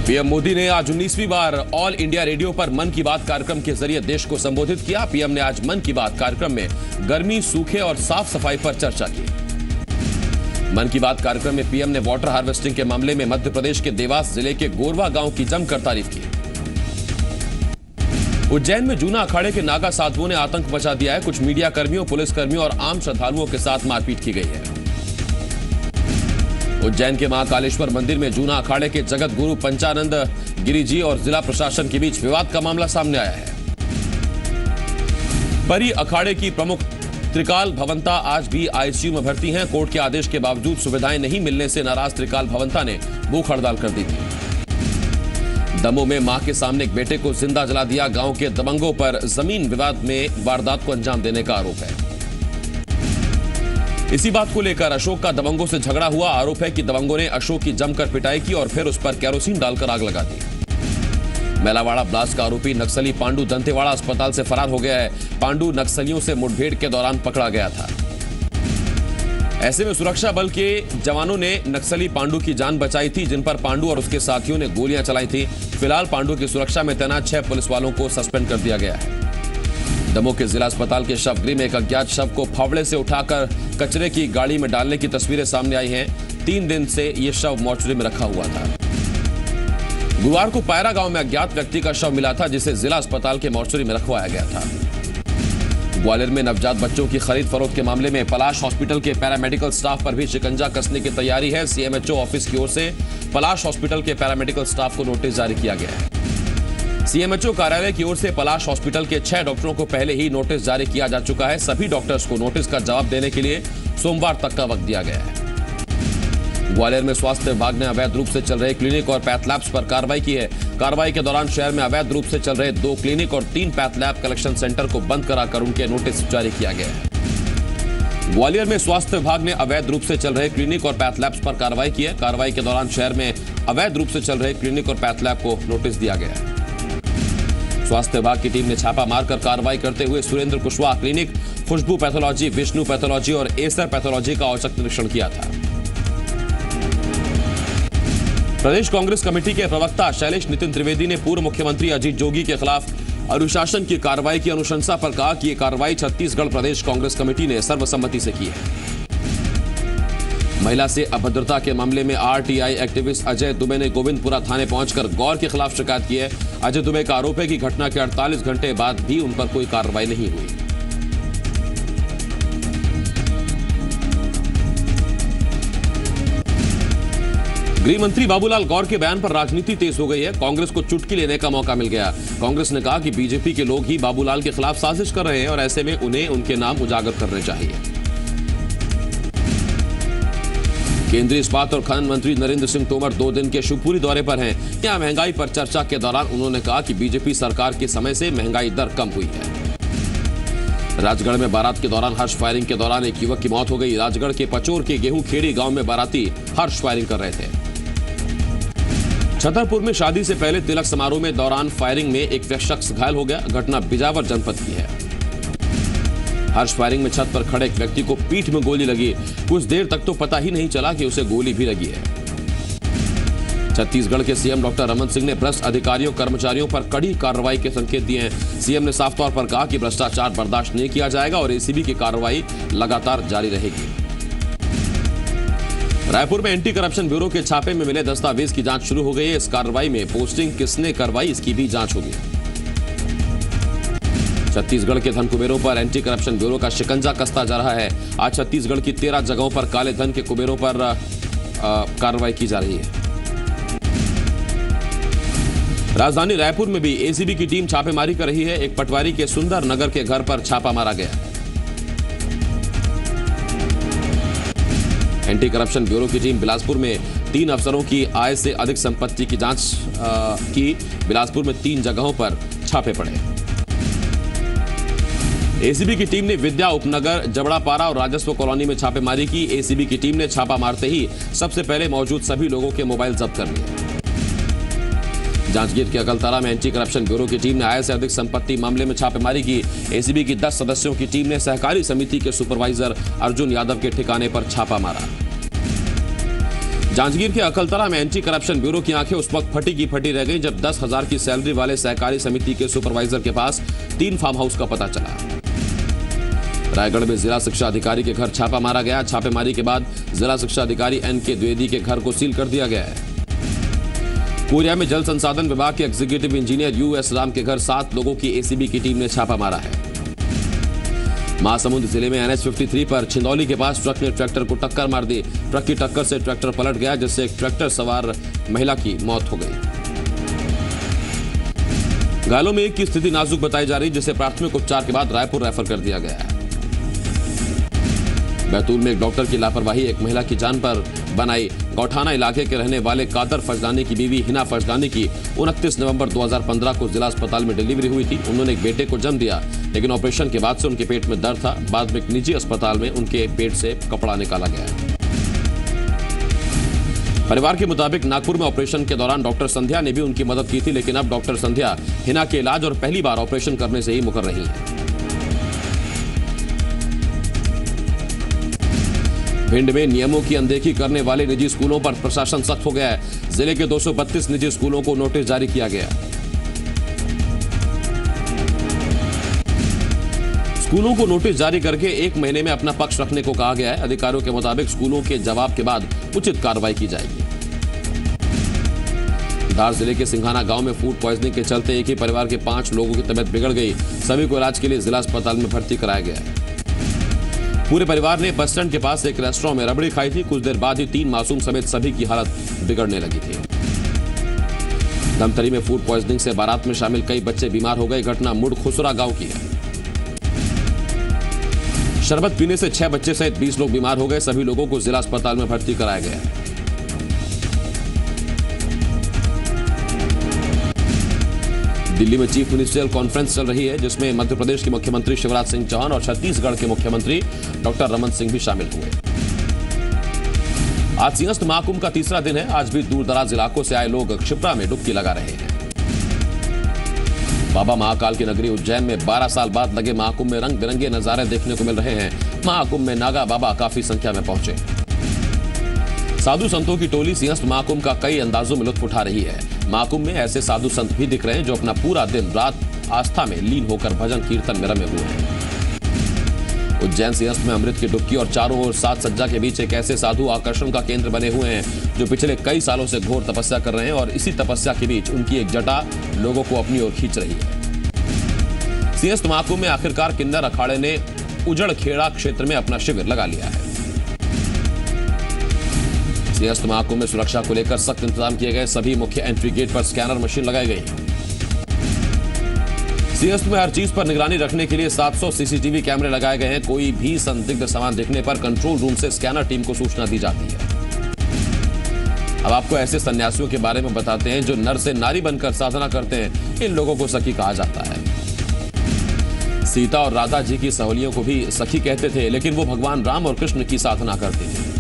PM Modi ने आज 19वीं बार ऑल इंडिया रेडियो पर मन की बात कार्यक्रम के जरिए देश को संबोधित किया। पीएम ने आज मन की बात कार्यक्रम में गर्मी, सूखे और साफ सफाई पर चर्चा की। मन की बात कार्यक्रम में पीएम ने वाटर हार्वेस्टिंग के मामले में मध्य प्रदेश के देवास जिले के गोरवा गांव की जमकर तारीफ की। उज्जैन में जूना अखाड़े के नागा साधुओं ने आतंक मचा दिया है। कुछ मीडिया कर्मियों, पुलिस कर्मियों और आम श्रद्धालुओं के साथ मारपीट की गई है। उज्जैन के महाकालेश्वर मंदिर में जूना अखाड़े के जगत गुरु पंचानंद गिरी जी और जिला प्रशासन के बीच विवाद का मामला सामने आया है। परी अखाड़े की प्रमुख त्रिकाल भवंता आज भी आईसीयू में भर्ती हैं। कोर्ट के आदेश के बावजूद सुविधाएं नहीं मिलने से नाराज त्रिकाल भवंता ने भूख हड़ताल कर दी थी। दमोह में मां के सामने एक बेटे को जिंदा जला दिया। गांव के दबंगों पर जमीन विवाद में वारदात को अंजाम देने का आरोप है। इसी बात को लेकर अशोक का दबंगों से झगड़ा हुआ। आरोप है कि दबंगों ने अशोक की जमकर पिटाई की और फिर उस पर केरोसिन डालकर आग लगा दी। मेलावाड़ा ब्लास्ट का आरोपी नक्सली पांडू दंतेवाड़ा अस्पताल से फरार हो गया है। पांडू नक्सलियों से मुठभेड़ के दौरान पकड़ा गया था। ऐसे में सुरक्षा बल के जवानों ने नक्सली पांडू की जान बचाई थी, जिन पर पांडू और उसके साथियों ने गोलियां चलाई थी। फिलहाल पांडू की सुरक्षा में तैनात 6 पुलिस वालों को सस्पेंड कर दिया गया है। दमोह के जिला अस्पताल के शवगृह में एक अज्ञात शव को फावड़े से उठाकर कचरे की गाड़ी में डालने की तस्वीरें सामने आई हैं। 3 दिन से यह शव मोर्चरी में रखा हुआ था। गुरुवार को पायरा गांव में अज्ञात व्यक्ति का शव मिला था, जिसे जिला अस्पताल के मोर्चरी में रखवाया गया था। ग्वालियर में नवजात बच्चों की खरीद फरोख्त के मामले में पलाश हॉस्पिटल के पैरामेडिकल स्टाफ पर भी शिकंजा कसने की तैयारी है। सीएमएचओ ऑफिस की ओर से पलाश हॉस्पिटल के पैरामेडिकल स्टाफ को नोटिस जारी किया गया है। सीएमएचओ कार्यालय की ओर से पलाश हॉस्पिटल के 6 डॉक्टरों को पहले ही नोटिस जारी किया जा चुका है। सभी डॉक्टर्स को नोटिस का जवाब देने के लिए सोमवार तक का वक्त दिया गया है। ग्वालियर में स्वास्थ्य विभाग ने अवैध रूप से चल रहे क्लिनिक और पैथ लैब्स पर कार्रवाई की है। कार्रवाई के दौरान शहर में अवैध रूप से चल रहे 2 क्लिनिक और 3 पैथ लैब कलेक्शन सेंटर को बंद कराकर उनके नोटिस जारी किया गया है। ग्वालियर में स्वास्थ्य विभाग ने अवैध रूप से चल रहे क्लिनिक और पैथ लैब्स पर कार्रवाई की है। कार्रवाई के दौरान शहर में अवैध रूप से चल रहे क्लिनिक और पैथ लैब को नोटिस दिया गया है। स्वास्थ्य विभाग की टीम ने छापा मारकर कार्रवाई करते हुए सुरेंद्र कुशवाहा क्लिनिक, खुशबू पैथोलॉजी, विष्णु पैथोलॉजी और एसर पैथोलॉजी का औचक निरीक्षण किया था। प्रदेश कांग्रेस कमेटी के प्रवक्ता शैलेश नितिन त्रिवेदी ने पूर्व मुख्यमंत्री अजीत जोगी के खिलाफ अनुशासन की कार्रवाई की अनुशंसा पर कहा कि यह कार्रवाई छत्तीसगढ़ प्रदेश कांग्रेस कमेटी ने सर्वसम्मति से की है। महिला से अभद्रता के मामले में आरटीआई एक्टिविस्ट अजय दुबे ने गोविंदपुरा थाने पहुंचकर गौर के खिलाफ शिकायत की है। अजय दुबे का आरोप है कि घटना के 48 घंटे बाद भी उन पर कोई कार्रवाई नहीं हुई। गृह मंत्री बाबूलाल गौर के बयान पर राजनीति तेज हो गई है। कांग्रेस को चुटकी लेने का मौका मिल गया। कांग्रेस ने कहा कि बीजेपी के लोग ही बाबूलाल के खिलाफ साजिश कर रहे हैं और ऐसे में उन्हें उनके नाम उजागर करने चाहिए। केंद्रीय इस्पात और खनन मंत्री नरेंद्र सिंह तोमर 2 दिन के शिवपुरी दौरे पर हैं। यहां महंगाई पर चर्चा के दौरान उन्होंने कहा कि बीजेपी सरकार के समय से महंगाई दर कम हुई है। राजगढ़ में बारात के दौरान हर्ष फायरिंग के दौरान एक युवक की मौत हो गई। राजगढ़ के पचोर के गेहूं खेड़ी गांव में बाराती हर्ष फायरिंग कर रहे थे। छतरपुर में शादी से पहले तिलक समारोह में दौरान फायरिंग में एक शख्स घायल हो गया। घटना बिजावर जनपद की है। हर्ष फायरिंग में छत पर खड़े एक व्यक्ति को पीठ में गोली लगी। कुछ देर तक तो पता ही नहीं चला कि उसे गोली भी लगी है। छत्तीसगढ़ के सीएम डॉक्टर रमन सिंह ने भ्रष्ट अधिकारियों कर्मचारियों पर कड़ी कार्रवाई के संकेत दिए हैं। सीएम ने साफ तौर पर कहा कि भ्रष्टाचार बर्दाश्त नहीं किया जाएगा और एसीबी की कार्रवाई लगातार जारी रहेगी। रायपुर में एंटी करप्शन ब्यूरो के छापे में मिले दस्तावेज की जांच शुरू हो गई है। इस कार्रवाई में पोस्टिंग किसने करवाई, इसकी भी जांच होगी। छत्तीसगढ़ के धन कुबेरों पर एंटी करप्शन ब्यूरो का शिकंजा कसता जा रहा है। आज छत्तीसगढ़ की 13 जगहों पर काले धन के कुबेरों पर कार्रवाई की जा रही है। राजधानी रायपुर में भी एसीबी की टीम छापेमारी कर रही है। एक पटवारी के सुंदर नगर के घर पर छापा मारा गया। एंटी करप्शन ब्यूरो की टीम बिलासपुर में 3 अफसरों की आय से अधिक संपत्ति की जांच की। बिलासपुर में 3 जगहों पर छापे पड़े। एसीबी की टीम ने विद्या उपनगर, जबड़ापारा और राजस्व कॉलोनी में छापेमारी की। एसीबी की टीम ने छापा मारते ही सबसे पहले मौजूद सभी लोगों के मोबाइल जब्त कर लिए। जांजगीर के अकलतरा में एंटी करप्शन ब्यूरो की टीम ने आय से अधिक संपत्ति मामले में छापेमारी की। एसीबी की 10 सदस्यों की टीम ने सहकारी समिति के सुपरवाइजर अर्जुन यादव के ठिकाने पर छापा मारा। जांजगीर के अकलतरा में एंटी करप्शन ब्यूरो की आंखें उस वक्त फटी की फटी रह गई जब 10,000 की सैलरी वाले सहकारी समिति के सुपरवाइजर के पास 3 फार्म हाउस का पता चला। रायगढ़ में जिला शिक्षा अधिकारी के घर छापा मारा गया। छापेमारी के बाद जिला शिक्षा अधिकारी एन.के. द्विवेदी के घर को सील कर दिया गया है। कोरिया में जल संसाधन विभाग के एग्जीक्यूटिव इंजीनियर U.S. राम के घर 7 लोगों की एसीबी की टीम ने छापा मारा है। महासमुंद जिले में NH 53 पर छिंदौली के पास ट्रक ने ट्रैक्टर को टक्कर मार दी। ट्रक की टक्कर से ट्रैक्टर पलट गया, जिससे एक ट्रैक्टर सवार महिला की मौत हो गई। घायलों में एक की स्थिति नाजुक बताई जा रही, जिसे प्राथमिक उपचार के बाद रायपुर रेफर कर दिया गया है। बैतूल में एक डॉक्टर की लापरवाही एक महिला की जान पर बनाई। गौठाना इलाके के रहने वाले कादर फजदानी की बीवी हिना फजदानी की 29 नवंबर 2015 को जिला अस्पताल में डिलीवरी हुई थी। उन्होंने एक बेटे को जन्म दिया, लेकिन ऑपरेशन के बाद से उनके पेट में दर्द था। बाद में एक निजी अस्पताल में उनके पेट से कपड़ा निकाला गया। परिवार के मुताबिक नागपुर में ऑपरेशन के दौरान डॉक्टर संध्या ने भी उनकी मदद की थी, लेकिन अब डॉक्टर संध्या हिना के इलाज और पहली बार ऑपरेशन करने से ही मुकर रही है। भिंड में नियमों की अनदेखी करने वाले निजी स्कूलों पर प्रशासन सख्त हो गया है। जिले के 232 निजी स्कूलों को नोटिस जारी किया गया। स्कूलों को नोटिस जारी करके 1 महीने में अपना पक्ष रखने को कहा गया है। अधिकारियों के मुताबिक स्कूलों के जवाब के बाद उचित कार्रवाई की जाएगी। धार जिले के सिंघाना गांव में फूड पॉइजनिंग के चलते एक ही परिवार के 5 लोगों की तबीयत बिगड़ गई। सभी को इलाज के लिए जिला अस्पताल में भर्ती कराया गया है। पूरे परिवार ने बस स्टैंड के पास एक रेस्टोरेंट में रबड़ी खाई थी। कुछ देर बाद ही 3 मासूम समेत सभी की हालत बिगड़ने लगी थी। धमतरी में फूड पॉइजनिंग से बारात में शामिल कई बच्चे बीमार हो गए। घटना मुड़ खुसरा गांव की है। शरबत पीने से 6 बच्चे सहित 20 लोग बीमार हो गए। सभी लोगों को जिला अस्पताल में भर्ती कराया गया है। दिल्ली में चीफ मिनिस्ट्रियल कॉन्फ्रेंस चल रही है, जिसमें मध्य प्रदेश के मुख्यमंत्री शिवराज सिंह चौहान और छत्तीसगढ़ के मुख्यमंत्री डॉक्टर रमन सिंह भी शामिल हुए। आज सिंहस्थ महाकुंभ का तीसरा दिन है। आज भी दूर दराज इलाकों से आए लोग क्षिप्रा में डुबकी लगा रहे हैं। बाबा महाकाल की नगरी उज्जैन में 12 साल बाद लगे महाकुंभ में रंग बिरंगे नजारे देखने को मिल रहे हैं। महाकुंभ में नागा बाबा काफी संख्या में पहुंचे। साधु संतों की टोली सिंहस्थ महाकुंभ का कई अंदाजों में लुत्फ उठा रही है। महाकुंभ में ऐसे साधु संत भी दिख रहे हैं जो अपना पूरा दिन रात आस्था में लीन होकर भजन कीर्तन में रमे हुए हैं। उज्जैन सिंहस्थ में अमृत की डुबकी और चारों ओर सात सज्जा के बीच एक ऐसे साधु आकर्षण का केंद्र बने हुए हैं जो पिछले कई सालों से घोर तपस्या कर रहे हैं, और इसी तपस्या के बीच उनकी एक जटा लोगों को अपनी ओर खींच रही है। सिंहस्थ महाकुंभ में आखिरकार किन्नर अखाड़े ने उजड़ खेड़ा क्षेत्र में अपना शिविर लगा लिया है। सिंहस्थ महाकुंभ में सुरक्षा को लेकर सख्त इंतजाम किए गए। सभी मुख्य एंट्री गेट पर स्कैनर मशीन लगाई गई। सिंहस्थ में हर चीज पर निगरानी रखने के लिए 700 सीसीटीवी कैमरे लगाए गए हैं। कोई भी संदिग्ध सामान दिखने पर कंट्रोल रूम से स्कैनर टीम को सूचना दी जाती है। अब आपको ऐसे सन्यासियों के बारे में बताते हैं जो नर से नारी बनकर साधना करते हैं। इन लोगों को सखी कहा जाता है। सीता और राधा जी की सहेलियों को भी सखी कहते थे, लेकिन वो भगवान राम और कृष्ण की साधना करती थी।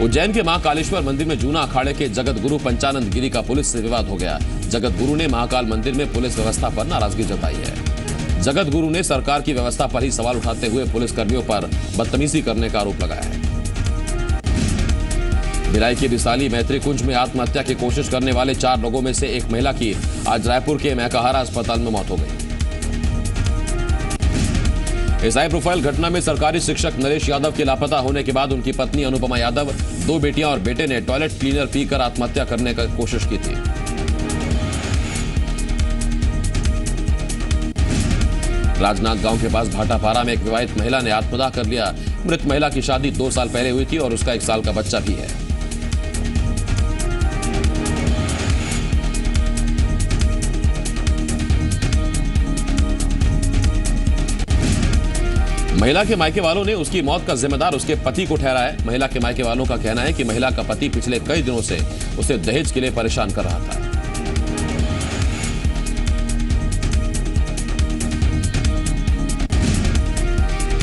उज्जैन के महाकालेश्वर मंदिर में जूना अखाड़े के जगत गुरु पंचानंद गिरी का पुलिस से विवाद हो गया। जगत गुरु ने महाकाल मंदिर में पुलिस व्यवस्था पर नाराजगी जताई है। जगत गुरु ने सरकार की व्यवस्था पर ही सवाल उठाते हुए पुलिस कर्मियों पर बदतमीजी करने का आरोप लगाया है। भिलाई के विशाली मैत्री कुंज में आत्महत्या की कोशिश करने वाले 4 लोगों में से एक महिला की आज रायपुर के मैकाहारा अस्पताल में मौत हो गई। इस हाई प्रोफाइल घटना में सरकारी शिक्षक नरेश यादव के लापता होने के बाद उनकी पत्नी अनुपमा यादव, 2 बेटियां और बेटे ने टॉयलेट क्लीनर पीकर आत्महत्या करने की कोशिश की थी। राजनाथ गांव के पास भाटापारा में एक विवाहित महिला ने आत्मदाह कर लिया। मृत महिला की शादी 2 साल पहले हुई थी और उसका 1 साल का बच्चा भी है। महिला के मायके वालों ने उसकी मौत का जिम्मेदार उसके पति को ठहराया है। महिला के मायके वालों का कहना है कि महिला का पति पिछले कई दिनों से उसे दहेज के लिए परेशान कर रहा था।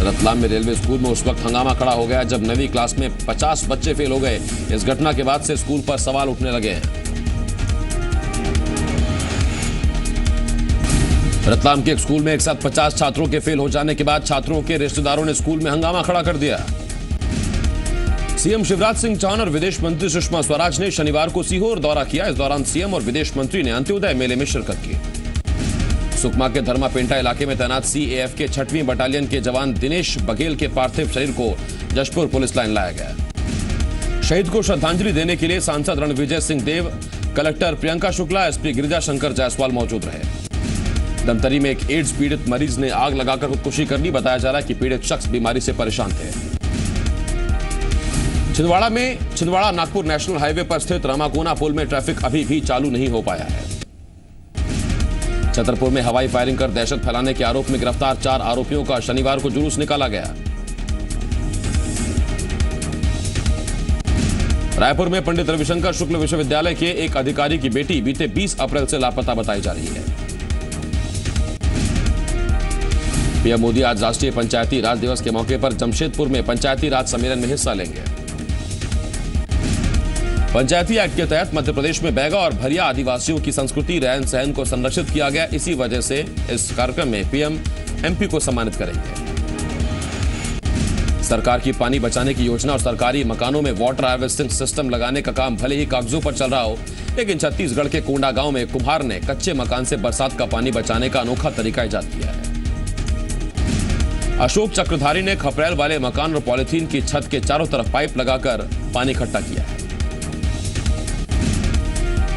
रतलाम में रेलवे स्कूल में उस वक्त हंगामा खड़ा हो गया जब 9वीं क्लास में 50 बच्चे फेल हो गए। इस घटना के बाद से स्कूल पर सवाल उठने लगे हैं। रतलाम के एक स्कूल में एक साथ 50 छात्रों के फेल हो जाने के बाद छात्रों के रिश्तेदारों ने स्कूल में हंगामा खड़ा कर दिया। सीएम शिवराज सिंह चौहान और विदेश मंत्री सुषमा स्वराज ने शनिवार को सीहोर दौरा किया। इस दौरान सीएम और विदेश मंत्री ने अंत्योदय मेले में शिरकत की। सुकमा के धर्मा पेंटा इलाके में तैनात सीएएफ के 6वीं बटालियन के जवान दिनेश बघेल के पार्थिव शरीर को जशपुर पुलिस लाइन लाया गया। शहीद को श्रद्धांजलि देने के लिए सांसद रणविजय सिंह देव, कलेक्टर प्रियंका शुक्ला, एसपी गिरिजा शंकर जायसवाल मौजूद रहे। दमतरी में एक एड्स पीड़ित मरीज ने आग लगाकर खुदकुशी कर ली। बताया जा रहा है कि पीड़ित शख्स बीमारी से परेशान थे। छिंदवाड़ा नागपुर नेशनल हाईवे पर स्थित रामाकोना पुल में ट्रैफिक अभी भी चालू नहीं हो पाया है। छतरपुर में हवाई फायरिंग कर दहशत फैलाने के आरोप में गिरफ्तार 4 आरोपियों का शनिवार को जुलूस निकाला गया। रायपुर में पंडित रविशंकर शुक्ल विश्वविद्यालय के एक अधिकारी की बेटी बीते 20 अप्रैल से लापता बताई जा रही है। पीएम मोदी आज राष्ट्रीय पंचायती राज दिवस के मौके पर जमशेदपुर में पंचायती राज सम्मेलन में हिस्सा लेंगे। पंचायती एक्ट के तहत मध्य प्रदेश में बैगा और भरिया आदिवासियों की संस्कृति रहन सहन को संरक्षित किया गया। इसी वजह से इस कार्यक्रम में पीएम एमपी को सम्मानित करेंगे। सरकार की पानी बचाने की योजना और सरकारी मकानों में वाटर हार्वेस्टिंग सिस्टम लगाने का काम भले ही कागजों पर चल रहा हो, लेकिन छत्तीसगढ़ के कोंडा गांव में कुम्हार ने कच्चे मकान से बरसात का पानी बचाने का अनोखा तरीका ईजाद किया है। अशोक चक्रधारी ने खपरेल वाले मकान और पॉलिथीन की छत के चारों तरफ पाइप लगाकर पानी इकट्ठा किया है।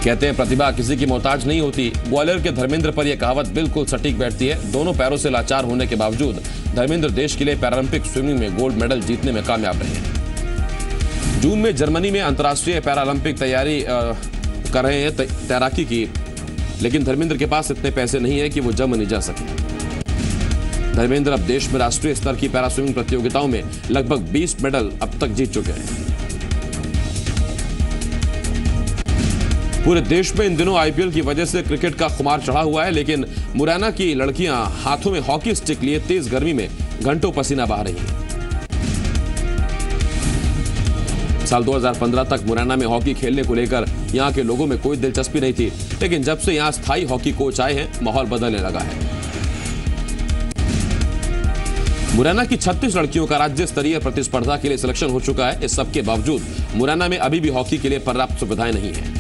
कहते हैं प्रतिभा किसी की मोहताज नहीं होती। ग्वालियर के धर्मेंद्र पर यह कहावत बिल्कुल सटीक बैठती है। दोनों पैरों से लाचार होने के बावजूद धर्मेंद्र देश के लिए पैरालंपिक स्विमिंग में गोल्ड मेडल जीतने में कामयाब रहे हैं। जून में जर्मनी में अंतर्राष्ट्रीय पैरालंपिक तैयारी कर रहे हैं तैराकी की, लेकिन धर्मेंद्र के पास इतने पैसे नहीं है कि वो जर्मनी जा सके। धर्मेंद्र अब देश में राष्ट्रीय स्तर की पैरा स्विमिंग प्रतियोगिताओं में लगभग 20 मेडल अब तक जीत चुके हैं। पूरे देश में इन दिनों आईपीएल की वजह से क्रिकेट का खुमार चढ़ा हुआ है, लेकिन मुरैना की लड़कियां हाथों में हॉकी स्टिक लिए तेज गर्मी में घंटों पसीना बहा रही हैं। साल 2015 तक मुरैना में हॉकी खेलने को लेकर यहां के लोगों में कोई दिलचस्पी नहीं थी, लेकिन जब से यहां स्थायी हॉकी कोच आए हैं, माहौल बदलने लगा है। मुरैना की 36 लड़कियों का राज्य स्तरीय प्रतिस्पर्धा के लिए सिलेक्शन हो चुका है। इस सबके बावजूद मुरैना में अभी भी हॉकी के लिए पर्याप्त सुविधाएं नहीं है।